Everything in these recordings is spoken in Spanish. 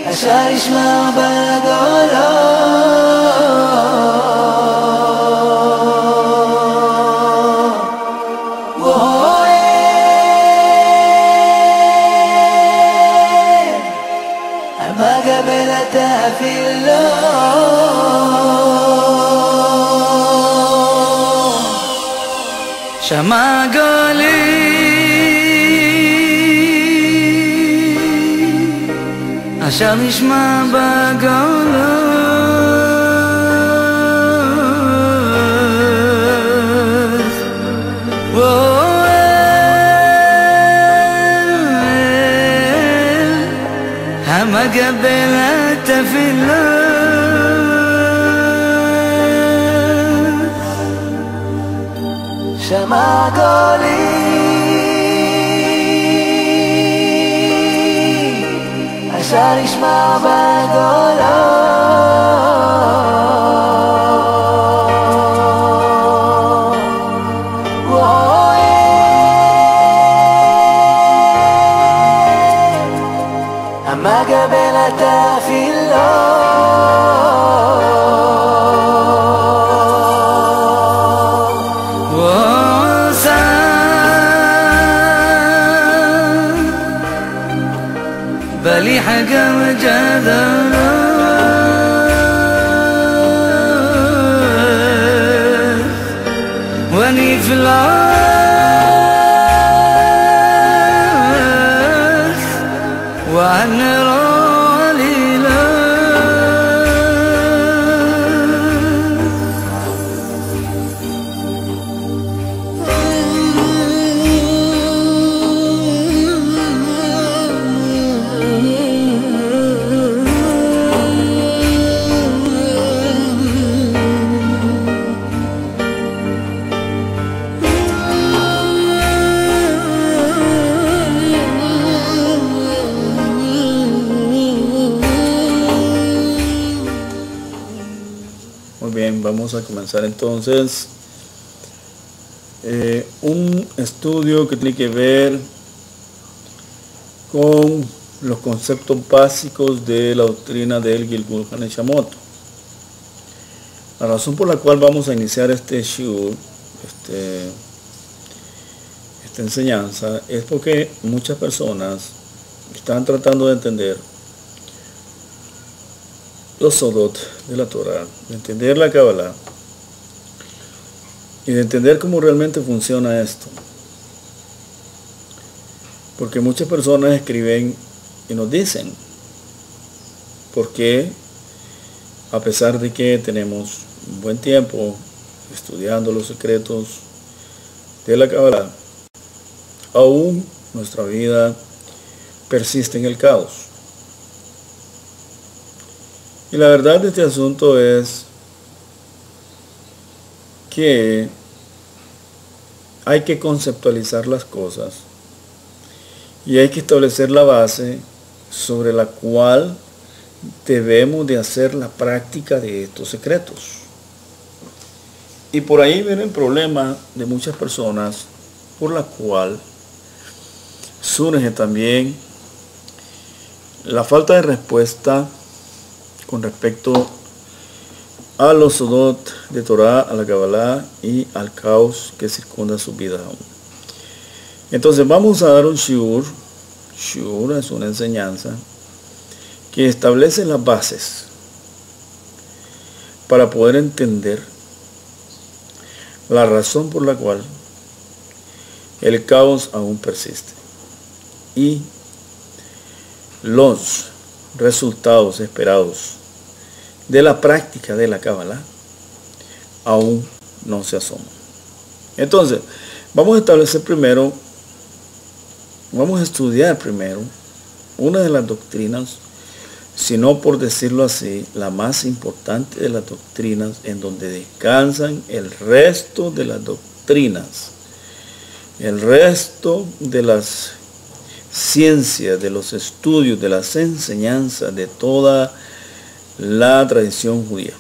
عشان يسمع بقوله وهو ما قبلته في اللون شمع قولي عشان يسمع بقوله ما قبلت في اللون شمع قولي عشان يسمع بقوله ما قبلته في اللون وسام بالي حاجة مجادلة واني في العالم وعن رالي لا Bien, vamos a comenzar entonces un estudio que tiene que ver con los conceptos básicos de la doctrina del Gilgul Ganesha-Moto. La razón por la cual vamos a iniciar este shiur, esta enseñanza, es porque muchas personas están tratando de entender los sodot de la Torah, de entender la Kabbalah y de entender cómo realmente funciona esto. Porque muchas personas escriben y nos dicen por qué, a pesar de que tenemos un buen tiempo estudiando los secretos de la Kabbalah, aún nuestra vida persiste en el caos. Y la verdad de este asunto es que hay que conceptualizar las cosas y hay que establecer la base sobre la cual debemos de hacer la práctica de estos secretos. Y por ahí viene el problema de muchas personas, por la cual surge también la falta de respuesta con respecto a los sodot de Torah, a la Kabbalah y al caos que circunda su vida aún. Entonces vamos a dar un shiur. Shiur es una enseñanza que establece las bases para poder entender la razón por la cual el caos aún persiste y los resultados esperados de la práctica de la Kabbalah aún no se asoman. Entonces, vamos a establecer primero, vamos a estudiar primero una de las doctrinas, si no por decirlo así, la más importante de las doctrinas, en donde descansan el resto de las doctrinas, el resto de las ciencias, de los estudios, de las enseñanzas de toda la tradición judía.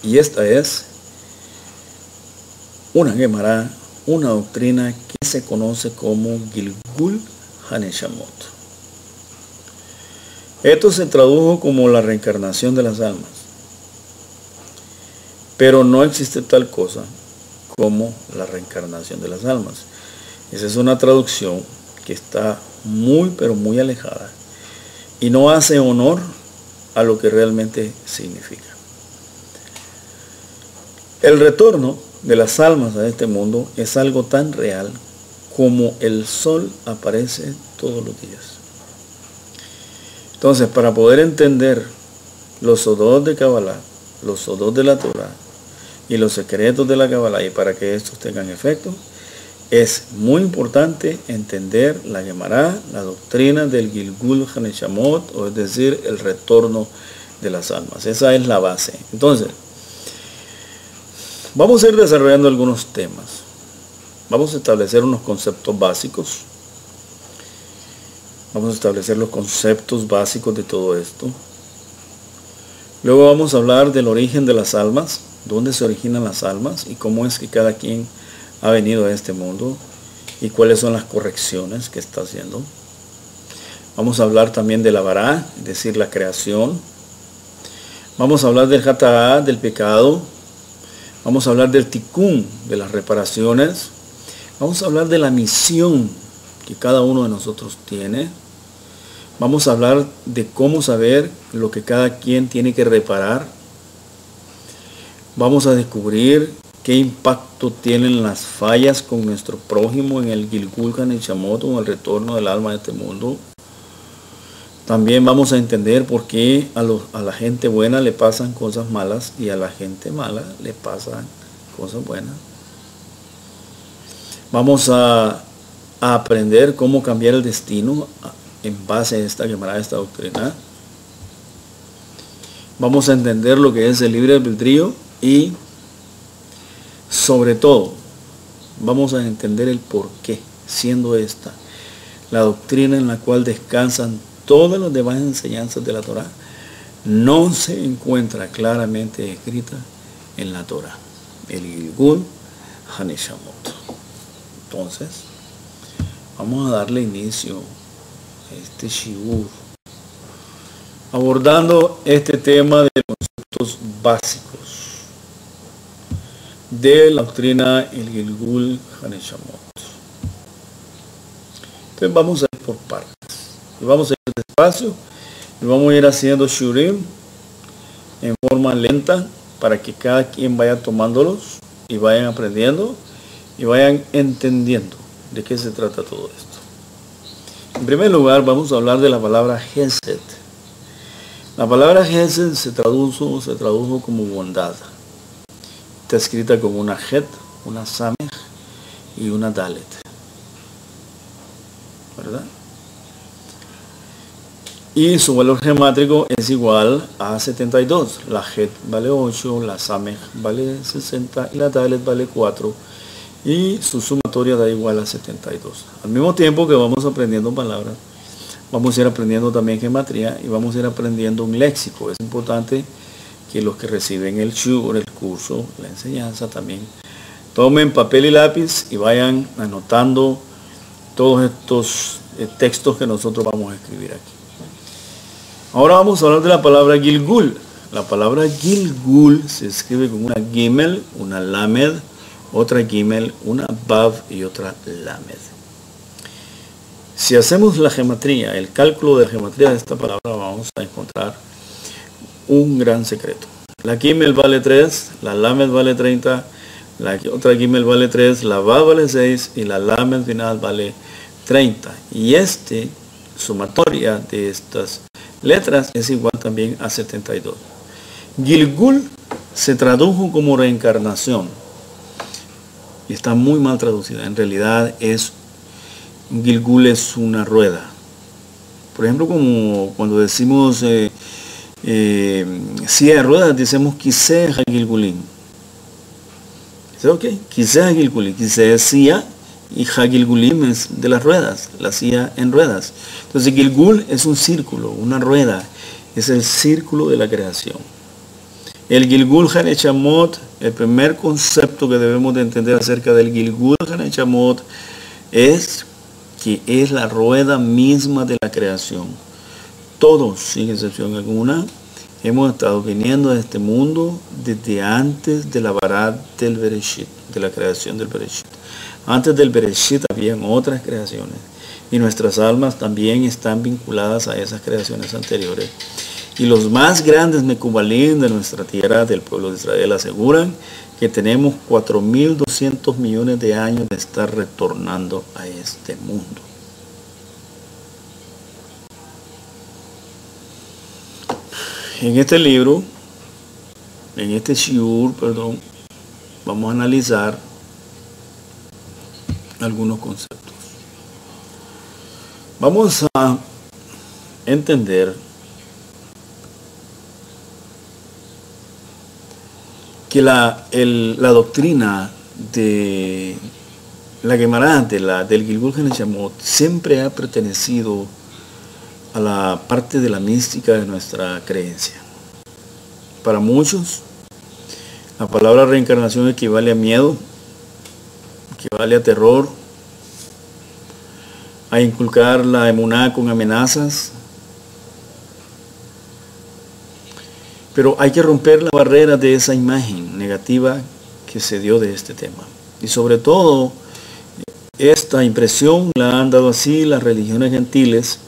Y esta es una Gemara, una doctrina que se conoce como Gilgul Haneshamot. Esto se tradujo como la reencarnación de las almas, pero no existe tal cosa como la reencarnación de las almas. Esa es una traducción que está muy, pero muy alejada y no hace honor a lo que realmente significa. El retorno de las almas a este mundo es algo tan real como el sol aparece todos los días. Entonces, para poder entender los sodot de Kabbalah, los sodot de la Torah y los secretos de la Kabbalah, y para que estos tengan efecto, es muy importante entender la Gemara, la doctrina del Gilgul Haneshamot, o es decir, el retorno de las almas. Esa es la base. Entonces, vamos a ir desarrollando algunos temas. Vamos a establecer unos conceptos básicos. Vamos a establecer los conceptos básicos de todo esto. Luego vamos a hablar del origen de las almas, dónde se originan las almas y cómo es que cada quien ha venido a este mundo y cuáles son las correcciones que está haciendo. Vamos a hablar también de la Bará, es decir, la creación. Vamos a hablar del Hata'ah, del pecado. Vamos a hablar del Tikkun, de las reparaciones. Vamos a hablar de la misión que cada uno de nosotros tiene. Vamos a hablar de cómo saber lo que cada quien tiene que reparar. Vamos a descubrir qué impacto tienen las fallas con nuestro prójimo en el Gilgul Haneshamot, en el retorno del alma de este mundo. También vamos a entender por qué a la gente buena le pasan cosas malas y a la gente mala le pasan cosas buenas. Vamos a aprender cómo cambiar el destino en base a esta Gemara, esta doctrina. Vamos a entender lo que es el libre albedrío y, sobre todo, vamos a entender el porqué, siendo esta la doctrina en la cual descansan todas las demás enseñanzas de la Torah, no se encuentra claramente escrita en la Torah, el Gilgul Haneshamot. Entonces, vamos a darle inicio a este shiur, abordando este tema de conceptos básicos de la doctrina el Gilgul Haneshamot. Entonces vamos a ir por partes. Y vamos a ir despacio y vamos a ir haciendo shurim en forma lenta para que cada quien vaya tomándolos y vayan aprendiendo y vayan entendiendo de qué se trata todo esto. En primer lugar, vamos a hablar de la palabra Hesed. La palabra Hesed se tradujo como bondad. Está escrita como una Het, una Samech y una Dalet, ¿verdad? Y su valor gemátrico es igual a 72. La Het vale 8, la Samech vale 60 y la Dalet vale 4. Y su sumatoria da igual a 72. Al mismo tiempo que vamos aprendiendo palabras, vamos a ir aprendiendo también gematría y vamos a ir aprendiendo un léxico. Es importante que los que reciben el shur, el curso, la enseñanza, también tomen papel y lápiz y vayan anotando todos estos textos que nosotros vamos a escribir aquí. Ahora vamos a hablar de la palabra Gilgul. La palabra Gilgul se escribe con una Gimel, una Lamed, otra Gimel, una Vav y otra Lamed. Si hacemos la gematría, el cálculo de la gematría de esta palabra, vamos a encontrar un gran secreto. La Gimel vale 3, la Lamed vale 30, la otra Gimel vale 3, la Vav vale 6 y la Lamed final vale 30. Y sumatoria de estas letras es igual también a 72. Gilgul se tradujo como reencarnación y está muy mal traducida. En realidad Gilgul es una rueda. Por ejemplo, como cuando decimos silla de ruedas, decimos Kiseh Hagilgulim. ¿Ok? Kiseh Hagilgulim. Kiseh es silla y Hagilgulim es de las ruedas, la silla en ruedas. Entonces Gilgul es un círculo, una rueda, es el círculo de la creación. El Gilgul Hanechamot, el primer concepto que debemos de entender acerca del Gilgul Hanechamot es que es la rueda misma de la creación. Todos, sin excepción alguna, hemos estado viniendo a este mundo desde antes de la Barat del Bereshit, de la creación del Bereshit. Antes del Bereshit habían otras creaciones y nuestras almas también están vinculadas a esas creaciones anteriores. Y los más grandes Mekubalim de nuestra tierra, del pueblo de Israel, aseguran que tenemos 4.200 millones de años de estar retornando a este mundo. En este libro, en este shiur, vamos a analizar algunos conceptos. Vamos a entender que la doctrina de la Gemara del Gilgul Hanechamot siempre ha pertenecido a la parte de la mística de nuestra creencia. Para muchos, la palabra reencarnación equivale a miedo, equivale a terror, a inculcar la emuná con amenazas. Pero hay que romper la barrera de esa imagen negativa que se dio de este tema. Y sobre todo, esta impresión la han dado así las religiones gentiles,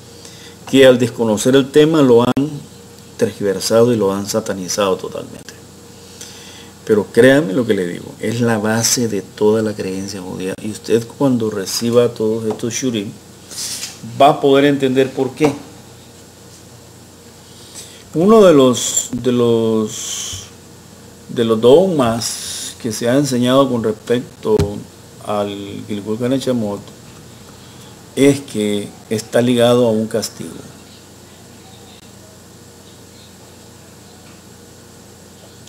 que al desconocer el tema lo han tergiversado y lo han satanizado totalmente. Pero créanme lo que le digo, es la base de toda la creencia judía. Y usted, cuando reciba todos estos shurim, va a poder entender por qué. Uno de los dogmas que se ha enseñado con respecto al Gilgul Hanechamot es que está ligado a un castigo.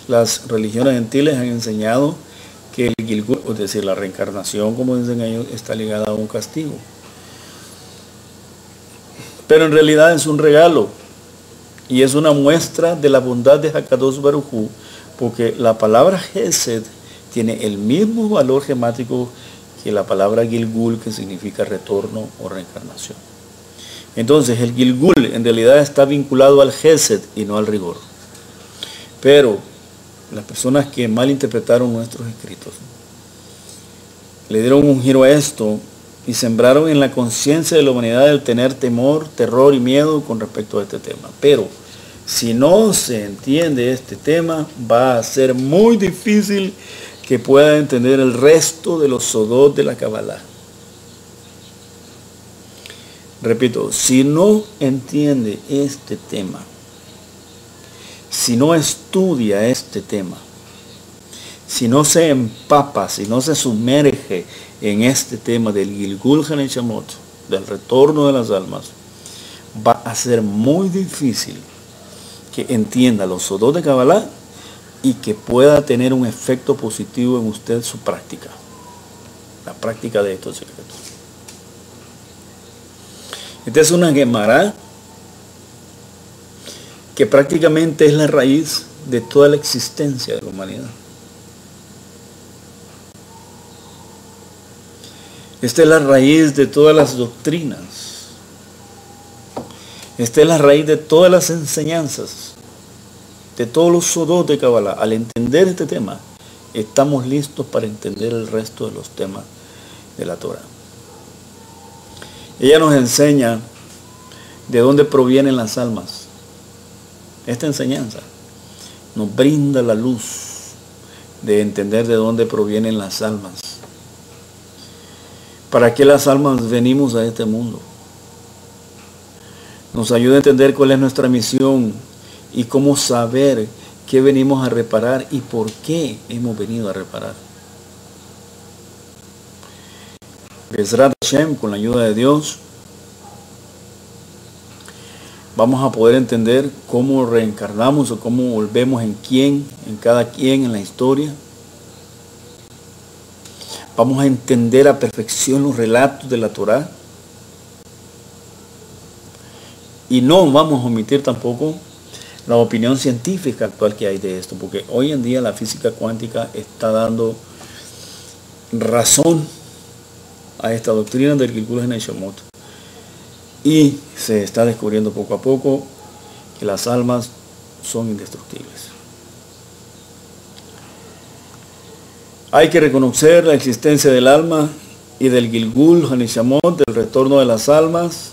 Las religiones gentiles han enseñado que el Gilgul, es decir, la reencarnación, como dicen ellos, está ligada a un castigo. Pero en realidad es un regalo. Y es una muestra de la bondad de Hakadosh Baruj Hu, porque la palabra Hesed tiene el mismo valor gemático que la palabra Gilgul, que significa retorno o reencarnación. Entonces el Gilgul en realidad está vinculado al Hesed y no al rigor. Pero las personas que malinterpretaron nuestros escritos le dieron un giro a esto y sembraron en la conciencia de la humanidad el tener temor, terror y miedo con respecto a este tema. Pero si no se entiende este tema, va a ser muy difícil que pueda entender el resto de los sodot de la Kabbalah. Repito, si no entiende este tema, si no estudia este tema, si no se empapa, si no se sumerge en este tema del Gilgul Hanechamot, del retorno de las almas, va a ser muy difícil que entienda los sodot de Kabbalah y que pueda tener un efecto positivo en usted su práctica, la práctica de estos secretos. Esta es una Gemara que prácticamente es la raíz de toda la existencia de la humanidad. Esta es la raíz de todas las doctrinas. Esta es la raíz de todas las enseñanzas, de todos los sodot de Kabbalah. Al entender este tema, estamos listos para entender el resto de los temas de la Torah. Ella nos enseña de dónde provienen las almas. Esta enseñanza nos brinda la luz de entender de dónde provienen las almas. ¿Para qué las almas venimos a este mundo? Nos ayuda a entender cuál es nuestra misión y cómo saber qué venimos a reparar y por qué hemos venido a reparar. Bezrat Hashem, con la ayuda de Dios, vamos a poder entender cómo reencarnamos o cómo volvemos en quién, en cada quien en la historia. Vamos a entender a perfección los relatos de la Torah. Y no vamos a omitir tampoco la opinión científica actual que hay de esto, porque hoy en día la física cuántica está dando razón a esta doctrina del Gilgul Neshamot, y se está descubriendo poco a poco que las almas son indestructibles. Hay que reconocer la existencia del alma y del Gilgul Neshamot, del retorno de las almas.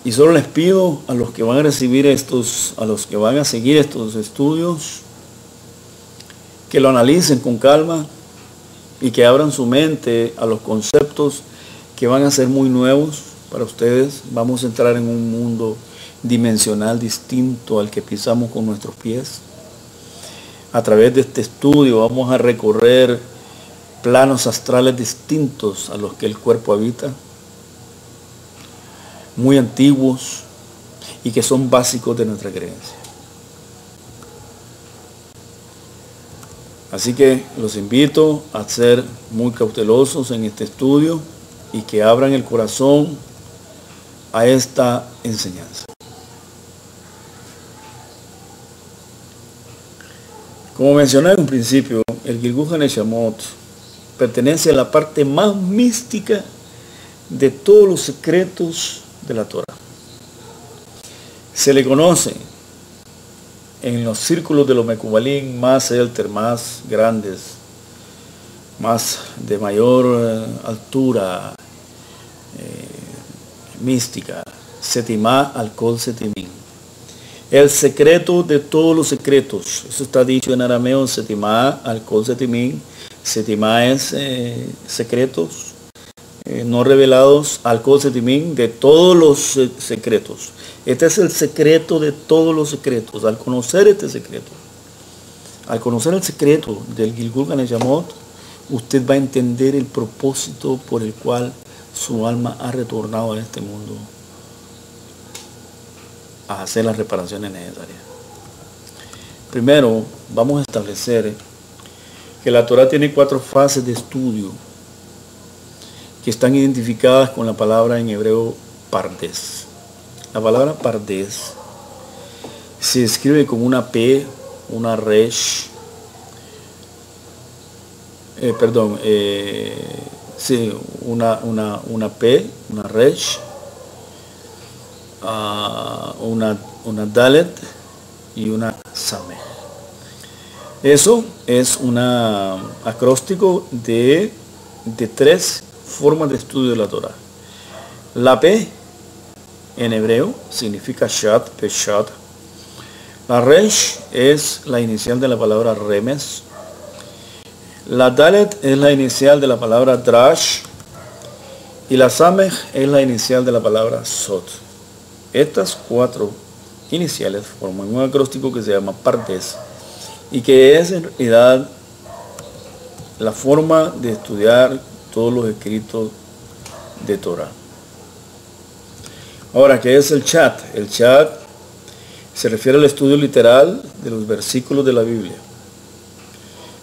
Y solo les pido a los que van a recibir a los que van a seguir estos estudios, que lo analicen con calma y que abran su mente a los conceptos que van a ser muy nuevos para ustedes. Vamos a entrar en un mundo dimensional distinto al que pisamos con nuestros pies. A través de este estudio vamos a recorrer planos astrales distintos a los que el cuerpo habita, muy antiguos y que son básicos de nuestra creencia. Así que los invito a ser muy cautelosos en este estudio y que abran el corazón a esta enseñanza. Como mencioné en un principio, el Gilgul Neshamot pertenece a la parte más mística de todos los secretos de la Torah. Se le conoce en los círculos de los Mekubalim más elter, más grandes, más de mayor altura mística, Setimá al Kol Setimim, el secreto de todos los secretos. Eso está dicho en arameo, Setimá al Kol Setimim. Setimá es secretos no revelados al Kol Setimim, de todos los secretos. Este es el secreto de todos los secretos. Al conocer este secreto, al conocer el secreto del Gilgul Neshamot, usted va a entender el propósito por el cual su alma ha retornado a este mundo a hacer las reparaciones necesarias. Primero, vamos a establecer que la Torah tiene 4 fases de estudio que están identificadas con la palabra en hebreo pardes. La palabra pardes se escribe con una P, una resh, una P, una resh, una dalet y una sameh. Eso es un acróstico de 3 formas de estudio de la Torah. La P en hebreo significa shat, peshat. La resh es la inicial de la palabra remes. La dalet es la inicial de la palabra drash. Y la sameh es la inicial de la palabra sot. Estas 4 iniciales forman un acróstico que se llama pardes, y que es en realidad la forma de estudiar todos los escritos de Torah. Ahora, ¿qué es el chat? El chat se refiere al estudio literal de los versículos de la Biblia.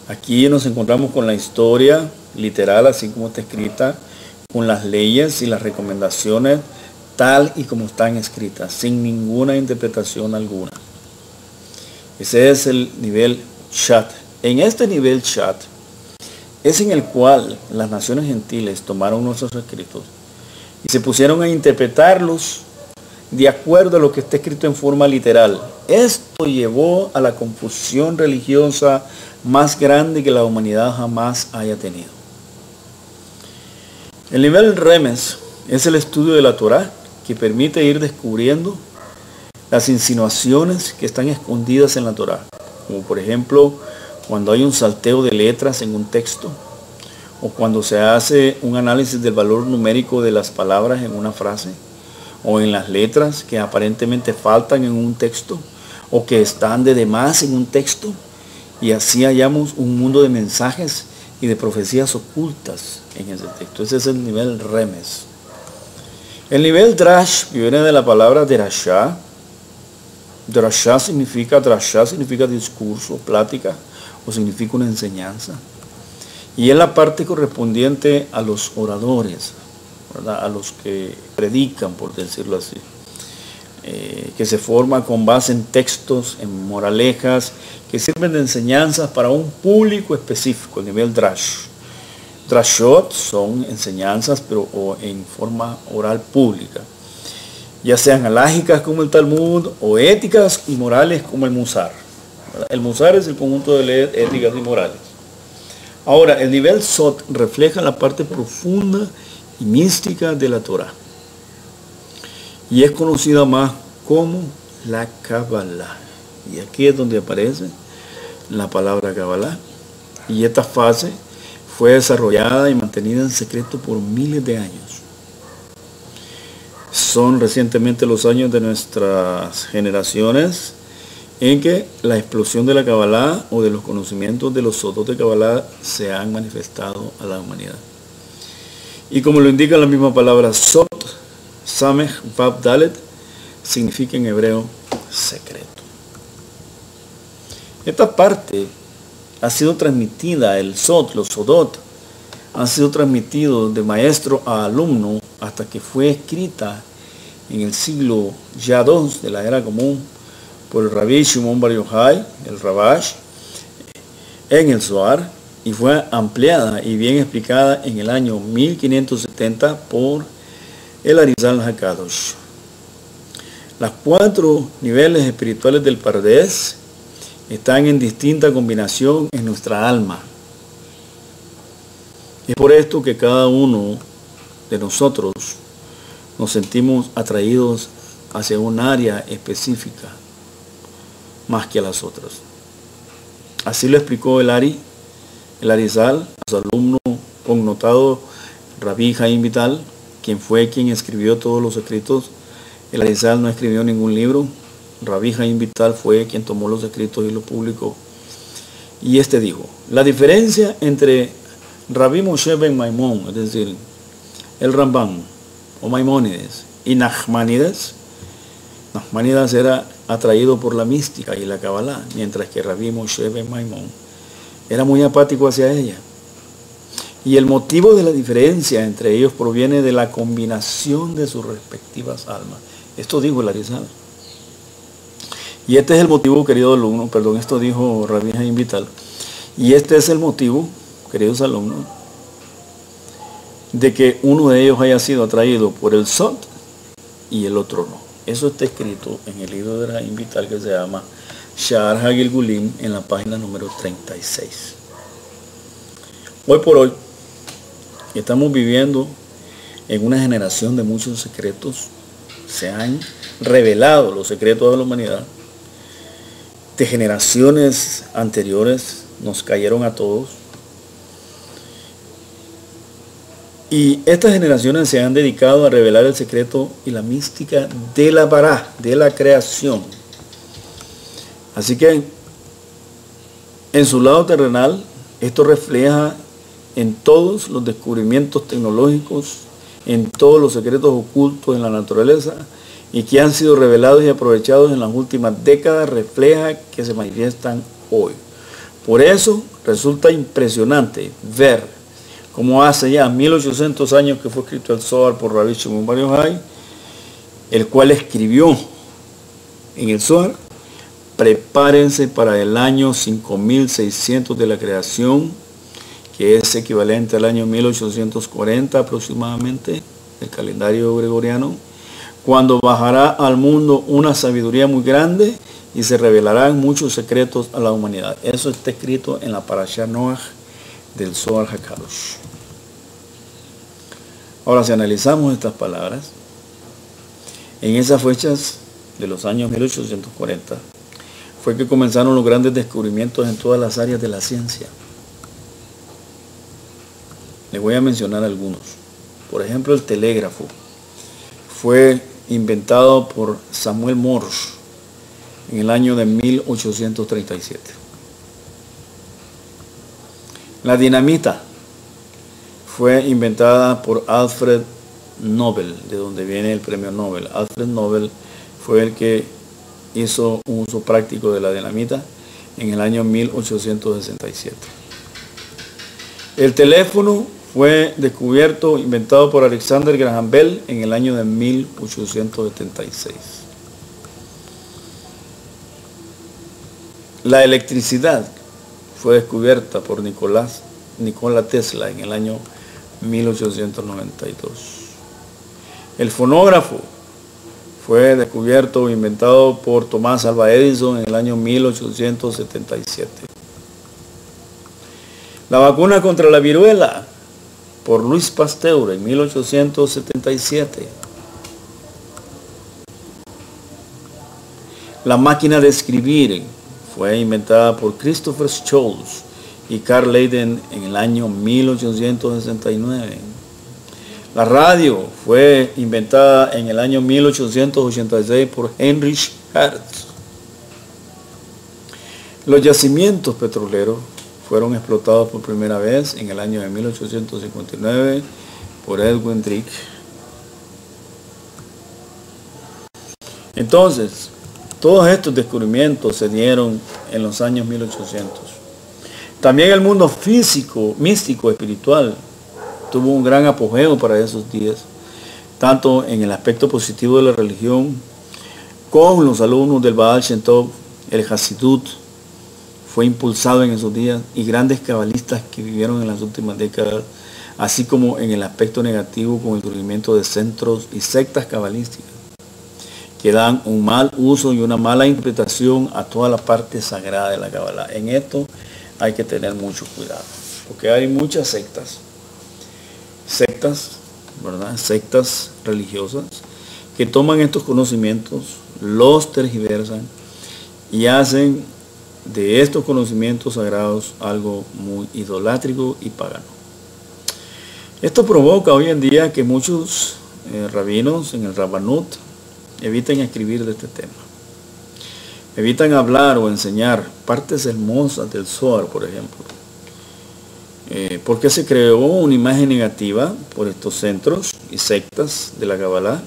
Aquí nos encontramos con la historia literal, así como está escrita, con las leyes y las recomendaciones tal y como están escritas, sin ninguna interpretación alguna. Ese es el nivel chat. En este nivel chat es en el cual las naciones gentiles tomaron nuestros escritos y se pusieron a interpretarlos de acuerdo a lo que está escrito en forma literal. Esto llevó a la confusión religiosa más grande que la humanidad jamás haya tenido. El nivel remes es el estudio de la Torah, que permite ir descubriendo las insinuaciones que están escondidas en la Torah, como por ejemplo cuando hay un salteo de letras en un texto, o cuando se hace un análisis del valor numérico de las palabras en una frase, o en las letras que aparentemente faltan en un texto, o que están de más en un texto, y así hallamos un mundo de mensajes y de profecías ocultas en ese texto. Ese es el nivel remes. El nivel drash viene de la palabra derashá. Drashá significa discurso, plática, o significa una enseñanza. Y es la parte correspondiente a los oradores, ¿verdad? A los que predican, por decirlo así. que se forma con base en textos, en moralejas, que sirven de enseñanzas para un público específico, el nivel drash. Drashot son enseñanzas, pero en forma oral pública, ya sean halágicas como el Talmud, o éticas y morales como el Musar. El Musar es el conjunto de leyes éticas y morales. Ahora, el nivel Sot refleja la parte profunda y mística de la Torah, y es conocida más como la Kabbalah. Y aquí es donde aparece la palabra Kabbalah. Y esta fase fue desarrollada y mantenida en secreto por miles de años. Son recientemente los años de nuestras generaciones en que la explosión de la Kabbalah o de los conocimientos de los Sodot de Kabbalah se han manifestado a la humanidad. Y como lo indica la misma palabra Sot, Samech Vav Dalet, significa en hebreo secreto. Esta parte ha sido transmitida, el Sot, los Sodot, han sido transmitidos de maestro a alumno hasta que fue escrita en el siglo ya II de la era común por el Rabbi Shimon Bar Yochai, el Rabash, en el Zohar, y fue ampliada y bien explicada en el año 1570 por el Arizal Hakadosh. Las 4 niveles espirituales del Pardes están en distinta combinación en nuestra alma. Es por esto que cada uno de nosotros nos sentimos atraídos hacia un área específica más que a las otras. Así lo explicó el Arizal a su alumno connotado Rabbi Haim Vital, quien fue quien escribió todos los escritos. El Arizal no escribió ningún libro. Rabbi Haim Vital fue quien tomó los escritos y los publicó. Y este dijo: la diferencia entre Rabbi Moshe ben Maimón, es decir, el Rambam o Maimónides, y Nachmanides era atraído por la mística y la Kabbalah, mientras que Rabbi Moshe ben Maimón era muy apático hacia ella. Y el motivo de la diferencia entre ellos proviene de la combinación de sus respectivas almas. Esto dijo el Arizal. Y este es el motivo, querido alumno, esto dijo Rabbi Haim Vital, y este es el motivo, queridos alumnos, de que uno de ellos haya sido atraído por el Sot y el otro no. Eso está escrito en el libro de Haim Vital que se llama Sha'ar HaGilgulim, en la página número 36. Hoy por hoy estamos viviendo en una generación de muchos secretos. Se han revelado los secretos de la humanidad. De generaciones anteriores nos cayeron a todos. Y estas generaciones se han dedicado a revelar el secreto y la mística de la Bará, de la creación. Así que en su lado terrenal, esto refleja en todos los descubrimientos tecnológicos, en todos los secretos ocultos en la naturaleza y que han sido revelados y aprovechados en las últimas décadas, refleja que se manifiestan hoy. Por eso resulta impresionante ver cómo hace ya 1800 años que fue escrito el Zohar por Rabbi Shimon Bar Yochai, el cual escribió en el Zohar: prepárense para el año 5600 de la creación, que es equivalente al año 1840 aproximadamente, el calendario gregoriano, cuando bajará al mundo una sabiduría muy grande y se revelarán muchos secretos a la humanidad. Eso está escrito en la Parashá Noach del Zohar HaKadosh. Ahora, si analizamos estas palabras, en esas fechas de los años 1840 fue que comenzaron los grandes descubrimientos en todas las áreas de la ciencia. Les voy a mencionar algunos. Por ejemplo, el telégrafo fue inventado por Samuel Morse en el año de 1837. La dinamita fue inventada por Alfred Nobel, de donde viene el premio Nobel. Alfred Nobel fue el que hizo un uso práctico de la dinamita en el año 1867. El teléfono fue descubierto, inventado por Alexander Graham Bell en el año de 1876. La electricidad fue descubierta por Nikola Tesla en el año 1892. El fonógrafo fue descubierto o inventado por Tomás Alva Edison en el año 1877. La vacuna contra la viruela por Louis Pasteur en 1877. La máquina de escribir fue inventada por Christopher Scholz y Carl Leyden en el año 1869. La radio fue inventada en el año 1886 por Heinrich Hertz. Los yacimientos petroleros fueron explotados por primera vez en el año de 1859 por Edwin Drake. Entonces, todos estos descubrimientos se dieron en los años 1800. También el mundo físico, místico, espiritual, tuvo un gran apogeo para esos días, tanto en el aspecto positivo de la religión, con los alumnos del Baal Shem Tov, el Hasidut, fue impulsado en esos días, y grandes cabalistas que vivieron en las últimas décadas, así como en el aspecto negativo con el surgimiento de centros y sectas cabalísticas, que dan un mal uso y una mala interpretación a toda la parte sagrada de la Kabbalah. En esto hay que tener mucho cuidado, porque hay muchas sectas, ¿verdad? Sectas religiosas que toman estos conocimientos, los tergiversan y hacen de estos conocimientos sagrados algo muy idolátrico y pagano. Esto provoca hoy en día que muchos rabinos en el Rabbanut eviten escribir de este tema. Evitan hablar o enseñar partes hermosas del Zohar, por ejemplo. Porque se creó una imagen negativa por estos centros y sectas de la Kabbalah,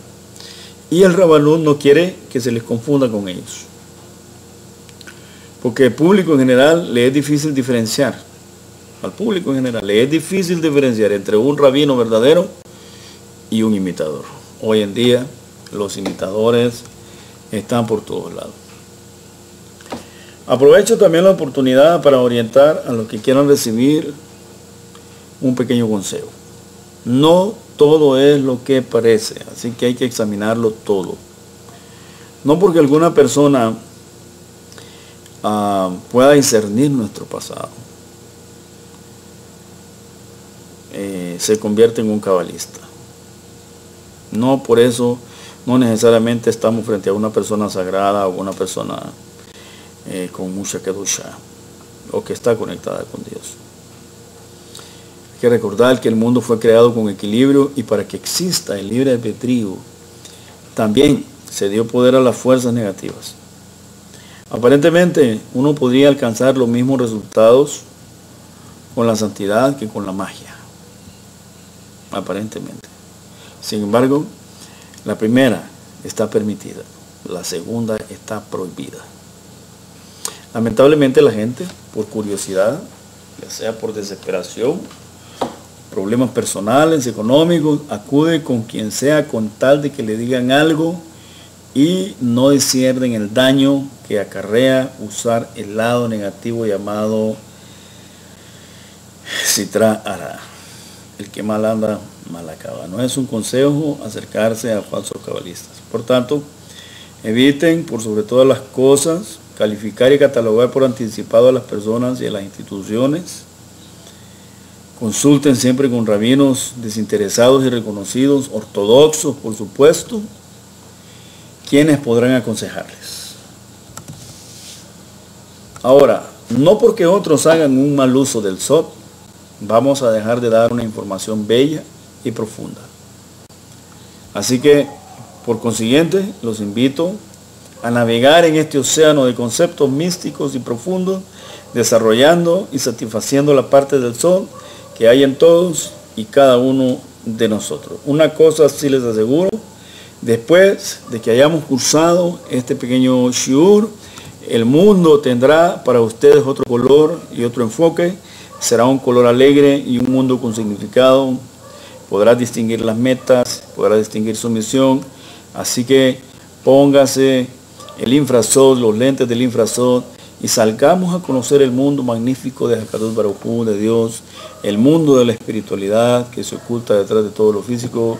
y el Rabbanut no quiere que se les confunda con ellos. Porque al público en general le es difícil diferenciar. Al público en general le es difícil diferenciar entre un rabino verdadero y un imitador. Hoy en día los imitadores están por todos lados. Aprovecho también la oportunidad para orientar a los que quieran recibir un pequeño consejo. No todo es lo que parece, así que hay que examinarlo todo. No porque alguna persona pueda discernir nuestro pasado, se convierte en un cabalista. No por eso, no necesariamente estamos frente a una persona sagrada o una persona con mucha kedusha o que está conectada con Dios. Hay que recordar que el mundo fue creado con equilibrio, y para que exista el libre albedrío también se dio poder a las fuerzas negativas. Aparentemente uno podría alcanzar los mismos resultados con la santidad que con la magia. Aparentemente. Sin embargo, la primera está permitida, la segunda está prohibida. Lamentablemente la gente, por curiosidad, ya sea por desesperación, problemas personales, económicos, acude con quien sea con tal de que le digan algo, y no disciernen el daño que acarrea usar el lado negativo llamado Sitra Ara. El que mal anda, mal acaba. No es un consejo acercarse a falsos cabalistas. Por tanto, eviten por sobre todas las cosas calificar y catalogar por anticipado a las personas y a las instituciones. Consulten siempre con rabinos desinteresados y reconocidos, ortodoxos por supuesto, quienes podrán aconsejarles. Ahora, no porque otros hagan un mal uso del Sod, vamos a dejar de dar una información bella y profunda. Así que, por consiguiente, los invito a navegar en este océano de conceptos místicos y profundos, desarrollando y satisfaciendo la parte del Sod que hay en todos y cada uno de nosotros. Una cosa sí les aseguro: después de que hayamos cursado este pequeño shiur, el mundo tendrá para ustedes otro color y otro enfoque. Será un color alegre y un mundo con significado. Podrá distinguir las metas, podrá distinguir su misión. Así que póngase el infrasod, los lentes del infrasod, y salgamos a conocer el mundo magnífico de Hakadosh Baruj Hu, de Dios, el mundo de la espiritualidad que se oculta detrás de todo lo físico,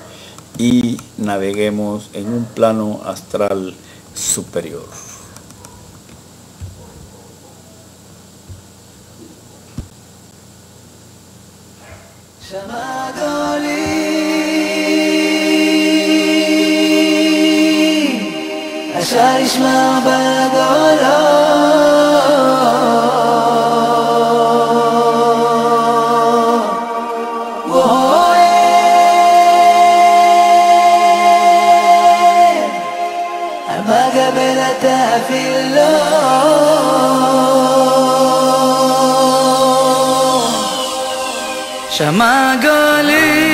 y naveguemos en un plano astral superior. אשר ישמע בגולה המקבל התפילה שמע גולי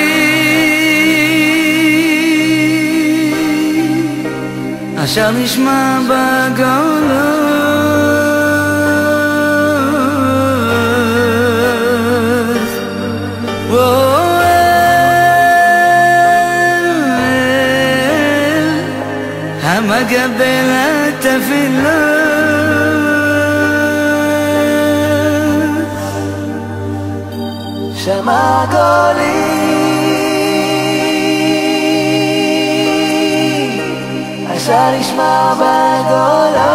אשר נשמע בגולה המקבל התפילה שמע קולי אשר ישמע בגולה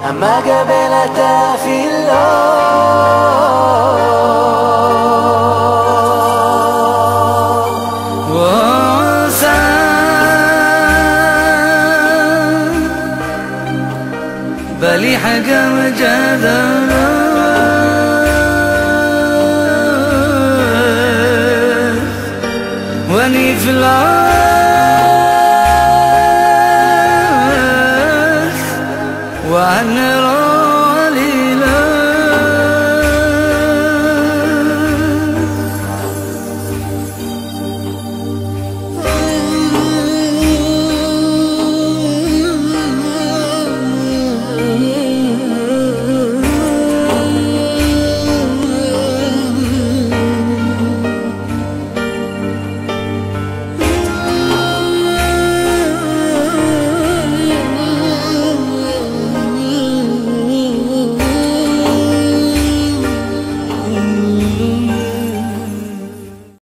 המקבל התפילה بلي حكم جذرا ونفلا